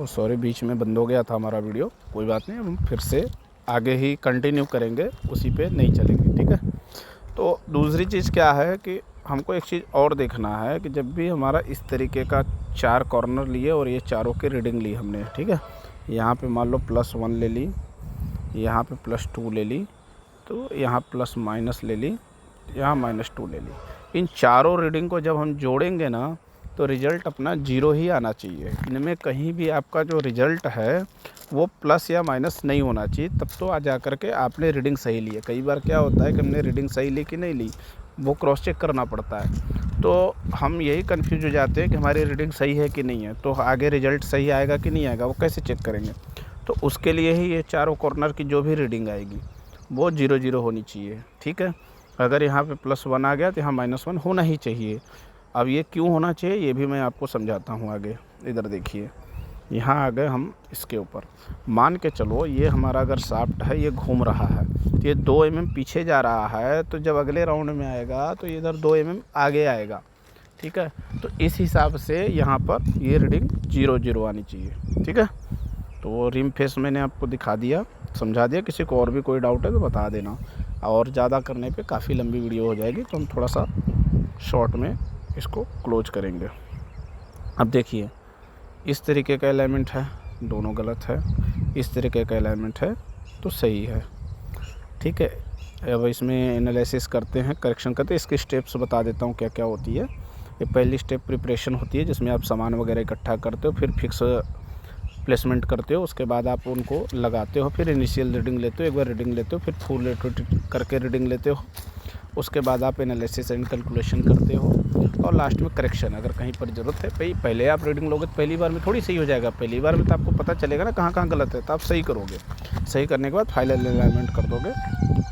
और सॉरी बीच में बंद हो गया था हमारा वीडियो, कोई बात नहीं, हम फिर से आगे ही कंटिन्यू करेंगे, उसी पे नहीं चलेंगे, ठीक है। तो दूसरी चीज़ क्या है कि हमको एक चीज़ और देखना है कि जब भी हमारा इस तरीके का 4 कॉर्नर लिए और ये चारों की रीडिंग ली हमने, ठीक है। यहाँ पे मान लो +1 ले ली, यहाँ पे +2 ले ली, तो यहाँ प्लस माइनस ले ली, यहाँ -2 ले ली। इन चारों रीडिंग को जब हम जोड़ेंगे ना तो रिज़ल्ट अपना 0 ही आना चाहिए। इनमें कहीं भी आपका जो रिज़ल्ट है वो प्लस या माइनस नहीं होना चाहिए, तब तो आ जा कर के आपने रीडिंग सही ली है। कई बार क्या होता है कि हमने रीडिंग सही ली कि नहीं ली, वो क्रॉस चेक करना पड़ता है, तो हम यही कंफ्यूज हो जाते हैं कि हमारी रीडिंग सही है कि नहीं है, तो आगे रिज़ल्ट सही आएगा कि नहीं आएगा, वो कैसे चेक करेंगे। तो उसके लिए ही ये चारों कॉर्नर की जो भी रीडिंग आएगी वो 0 होनी चाहिए, ठीक है। अगर यहाँ पे +1 आ गया तो यहाँ -1 होना ही चाहिए। अब ये क्यों होना चाहिए ये भी मैं आपको समझाता हूँ आगे। इधर देखिए, यहाँ आ गए हम इसके ऊपर, मान के चलो ये हमारा अगर शाफ्ट है, ये घूम रहा है, तो ये 2 mm पीछे जा रहा है, तो जब अगले राउंड में आएगा तो इधर 2 mm आगे आएगा, ठीक है। तो इस हिसाब से यहाँ पर ये रीडिंग 0 आनी चाहिए, ठीक है। तो वो रिम फेस मैंने आपको दिखा दिया, समझा दिया। किसी को और भी कोई डाउट है तो बता देना, और ज़्यादा करने पे काफ़ी लंबी वीडियो हो जाएगी, तो हम थोड़ा सा शॉर्ट में इसको क्लोज करेंगे। अब देखिए, इस तरीके का अलाइनमेंट है, दोनों गलत है, इस तरीके का अलाइनमेंट है तो सही है, ठीक है। अब इसमें एनालिसिस करते हैं, करेक्शन करते हैं। इसके स्टेप्स बता देता हूँ क्या क्या होती है। ये पहली स्टेप प्रिपरेशन होती है, जिसमें आप सामान वगैरह इकट्ठा करते हो, फिर फिक्स प्लेसमेंट करते हो, उसके बाद आप उनको लगाते हो, फिर इनिशियल रीडिंग लेते हो, एक बार रीडिंग लेते हो, फिर फुल रोटेट करके रीडिंग लेते हो, उसके बाद आप एनालिसिस एंड कैलकुलेशन करते हो, और लास्ट में करेक्शन अगर कहीं पर ज़रूरत है। पहले आप रीडिंग लोगे तो पहली बार में थोड़ी सही हो जाएगा, पहली बार में तो आपको पता चलेगा ना कहाँ कहाँ गलत है, तो आप सही करोगे। सही करने के बाद फाइनल अलाइनमेंट कर दोगे,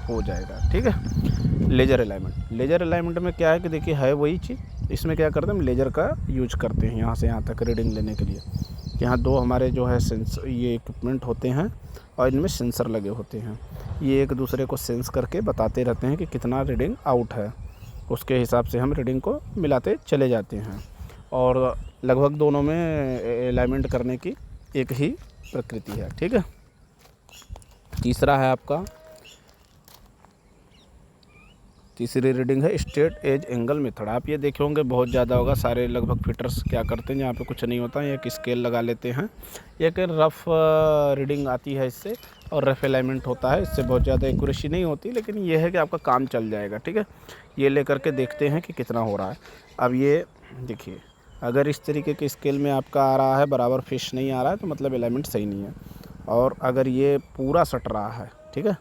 हो जाएगा, ठीक है। लेजर अलाइनमेंट में क्या है कि देखिए है वही चीज़, इसमें क्या करते हैं हम लेजर का यूज करते हैं यहाँ से यहाँ तक रीडिंग लेने के लिए। यहाँ 2 हमारे जो है सेंसर, ये इक्विपमेंट होते हैं और इनमें सेंसर लगे होते हैं। ये एक दूसरे को सेंस करके बताते रहते हैं कि कितना रीडिंग आउट है, उसके हिसाब से हम रीडिंग को मिलाते चले जाते हैं। और लगभग दोनों में अलाइनमेंट करने की एक ही प्रकृति है, ठीक है। तीसरा है आपका, तीसरी रीडिंग है स्ट्रेट एज एंगल मेथड। आप ये देखे होंगे बहुत ज़्यादा होगा, सारे लगभग फिटर्स क्या करते हैं, यहाँ पे कुछ नहीं होता है, एक स्केल लगा लेते हैं, एक रफ़ रीडिंग आती है इससे, और रफ़ अलाइनमेंट होता है, इससे बहुत ज़्यादा एक्यूरेसी नहीं होती, लेकिन ये है कि आपका काम चल जाएगा, ठीक है। ये लेकर के देखते हैं कि कितना हो रहा है। अब ये देखिए, अगर इस तरीके के स्केल में आपका आ रहा है बराबर फिश नहीं आ रहा है, तो मतलब अलाइनमेंट सही नहीं है। और अगर ये पूरा सट रहा है, ठीक है,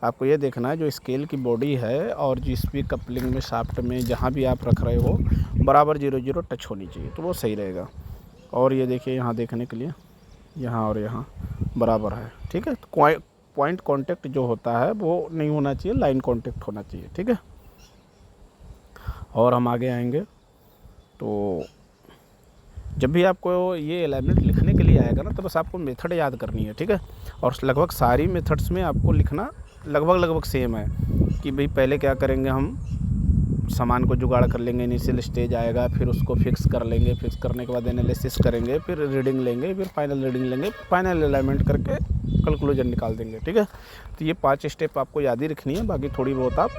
आपको ये देखना है जो स्केल की बॉडी है और जिस भी कपलिंग में शाफ्ट में जहाँ भी आप रख रहे हो बराबर 0 टच होनी चाहिए, तो वो सही रहेगा। और ये देखिए यहाँ देखने के लिए, यहाँ और यहाँ बराबर है, ठीक है। तो पॉइंट कांटेक्ट जो होता है वो नहीं होना चाहिए, लाइन कांटेक्ट होना चाहिए, ठीक है। और हम आगे आएंगे, तो जब भी आपको ये अलाइनमेंट लिखने के लिए आएगा ना, तो बस आपको मेथड याद करनी है, ठीक है। और लगभग सारी मेथड्स में आपको लिखना लगभग सेम है कि भाई पहले क्या करेंगे, हम सामान को जुगाड़ कर लेंगे, इनिशियल स्टेज आएगा, फिर उसको फिक्स कर लेंगे, फिक्स करने के बाद एनालिसिस करेंगे, फिर रीडिंग लेंगे, फिर फाइनल रीडिंग लेंगे, फाइनल अलाइनमेंट करके कंक्लूजन निकाल देंगे, ठीक है। तो ये 5 स्टेप आपको याद ही रखनी है, बाकी थोड़ी बहुत आप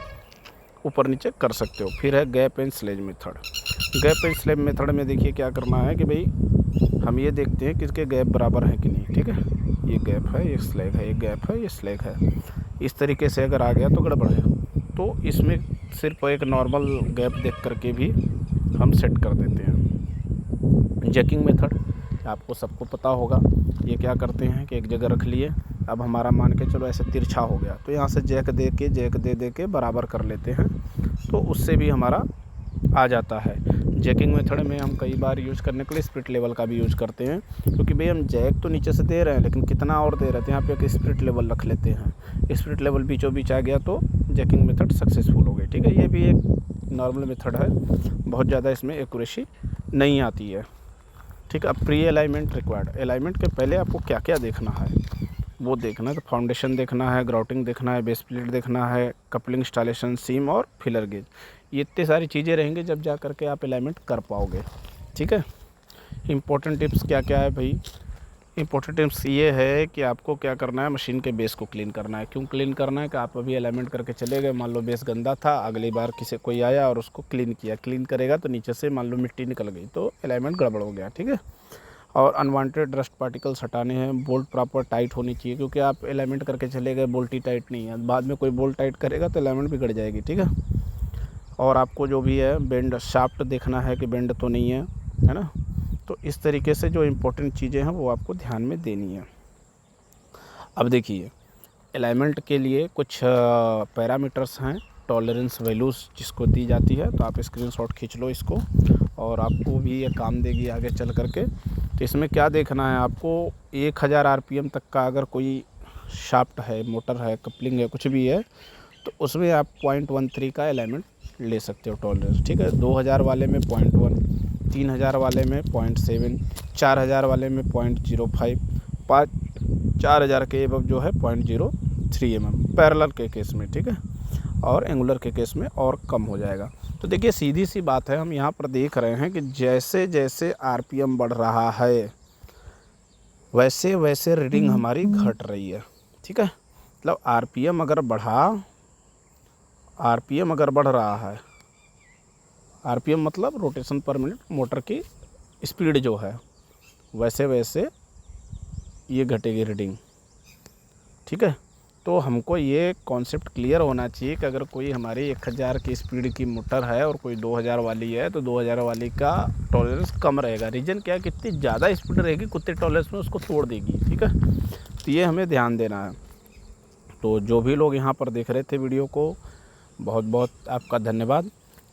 ऊपर नीचे कर सकते हो। फिर है gap and sledge method. Gap and sledge method में देखिए क्या करना है कि भाई हम ये देखते हैं कि इसके गैप बराबर है कि नहीं, ठीक है। ये गैप है, ये स्लैग है, ये गैप है, ये स्लैग है। इस तरीके से अगर आ गया तो गड़बड़ है, तो इसमें सिर्फ एक नॉर्मल गैप देख करके भी हम सेट कर देते हैं। जैकिंग मेथड आपको सबको पता होगा, ये क्या करते हैं कि एक जगह रख लिए, अब हमारा मान के चलो ऐसे तिरछा हो गया, तो यहाँ से जैक दे के बराबर कर लेते हैं, तो उससे भी हमारा आ जाता है। जैकिंग मेथड में हम कई बार यूज़ करने के लिए स्पिरिट लेवल का भी यूज़ करते हैं, क्योंकि भाई हम जैक तो नीचे से दे रहे हैं, लेकिन कितना और दे रहे थे, यहाँ पे एक स्पिरिट लेवल रख लेते हैं। स्पिरिट लेवल बीचों बीच आ गया तो जैकिंग मेथड सक्सेसफुल हो गई, ठीक है। ये भी एक नॉर्मल मेथड है, बहुत ज़्यादा इसमें एक्यूरेसी नहीं आती है, ठीक है। अब प्री अलाइनमेंट रिक्वायर्ड, अलाइनमेंट के पहले आपको क्या क्या देखना है वो देखना है। तो फाउंडेशन देखना है, ग्राउटिंग देखना है, बेस प्लेट देखना है, कपलिंग इंस्टॉलेशन, सीम और फिलर गेज। ये इतनी सारी चीज़ें रहेंगी जब जा करके आप अलाइनमेंट कर पाओगे, ठीक है। इंपॉर्टेंट टिप्स क्या क्या है भाई, इम्पोर्टेंट टिप्स ये है कि आपको क्या करना है, मशीन के बेस को क्लीन करना है। क्यों क्लीन करना है कि आप अभी अलाइनमेंट करके चले गए, मान लो बेस गंदा था, अगली बार किसी कोई आया और उसको क्लीन किया, क्लीन करेगा तो नीचे से मान लो मिट्टी निकल गई तो अलाइनमेंट गड़बड़ हो गया, ठीक है। और अनवांटेड डस्ट पार्टिकल्स हटाने हैं। बोल्ट प्रॉपर टाइट होनी चाहिए, क्योंकि आप अलाइनमेंट करके चले गए, बोल्ट ही टाइट नहीं है, बाद में कोई बोल्ट टाइट करेगा तो अलाइनमेंट बिगड़ जाएगी, ठीक है। और आपको जो भी है बेंड शाफ्ट देखना है कि बेंड तो नहीं है ना। तो इस तरीके से जो इम्पोर्टेंट चीज़ें हैं वो आपको ध्यान में देनी है। अब देखिए, अलाइनमेंट के लिए कुछ पैरामीटर्स हैं, टॉलरेंस वैल्यूज़ जिसको दी जाती है, तो आप स्क्रीनशॉट खींच लो इसको और आपको भी ये काम देगी आगे चल कर के। तो इसमें क्या देखना है आपको, 1000 आरपीएम तक का अगर कोई शाफ्ट है, मोटर है, कपलिंग है, कुछ भी है, तो उसमें आप 0.13 का अलाइनमेंट ले सकते हो टॉलरेंस, ठीक है। 2000 वाले में 0.1, 3000 वाले में 0.7, 4000 वाले में 0.05, 4000 के एबव जो है 0.03 mm पैरेलल के केस में, ठीक है। और एंगुलर के केस में और कम हो जाएगा। तो देखिए सीधी सी बात है, हम यहाँ पर देख रहे हैं कि जैसे जैसे आरपीएम बढ़ रहा है वैसे वैसे रीडिंग हमारी घट रही है, ठीक है। मतलब आरपीएम अगर बढ़ रहा है, आरपीएम मतलब रोटेशन पर मिनट, मोटर की स्पीड जो है, वैसे वैसे ये घटेगी रीडिंग, ठीक है। तो हमको ये कॉन्सेप्ट क्लियर होना चाहिए कि अगर कोई हमारी 1000 की स्पीड की मोटर है और कोई 2000 वाली है तो 2000 वाली का टॉलरेंस कम रहेगा। रीज़न क्या है, कितनी ज़्यादा स्पीड रहेगी उतने टॉलरेंस में उसको तोड़ देगी, ठीक है। तो ये हमें ध्यान देना है। तो जो भी लोग यहाँ पर देख रहे थे वीडियो को, बहुत बहुत आपका धन्यवाद।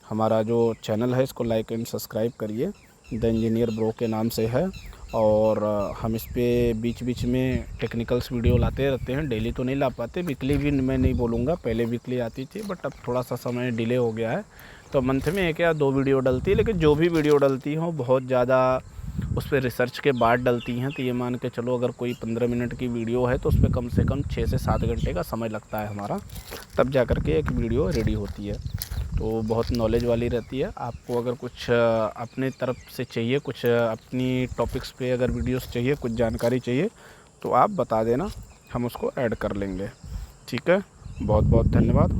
हमारा जो चैनल है इसको लाइक एंड सब्सक्राइब करिए, द इंजीनियर ब्रो के नाम से है। और हम इस पे बीच बीच में टेक्निकल्स वीडियो लाते रहते हैं, डेली तो नहीं ला पाते, वीकली भी मैं नहीं बोलूँगा, पहले वीकली आती थी बट अब थोड़ा सा समय डिले हो गया है, तो मंथ में 1 या 2 वीडियो डलती है। लेकिन जो भी वीडियो डलती हो बहुत ज़्यादा उस पर रिसर्च के बाद डलती हैं। तो ये मान के चलो अगर कोई 15 मिनट की वीडियो है तो उस पर कम से कम 6 से 7 घंटे का समय लगता है हमारा, तब जा कर के एक वीडियो रेडी होती है। तो बहुत नॉलेज वाली रहती है। आपको अगर कुछ अपने तरफ से चाहिए, कुछ अपनी टॉपिक्स पे अगर वीडियोस चाहिए, कुछ जानकारी चाहिए तो आप बता देना, हम उसको ऐड कर लेंगे, ठीक है। बहुत बहुत धन्यवाद।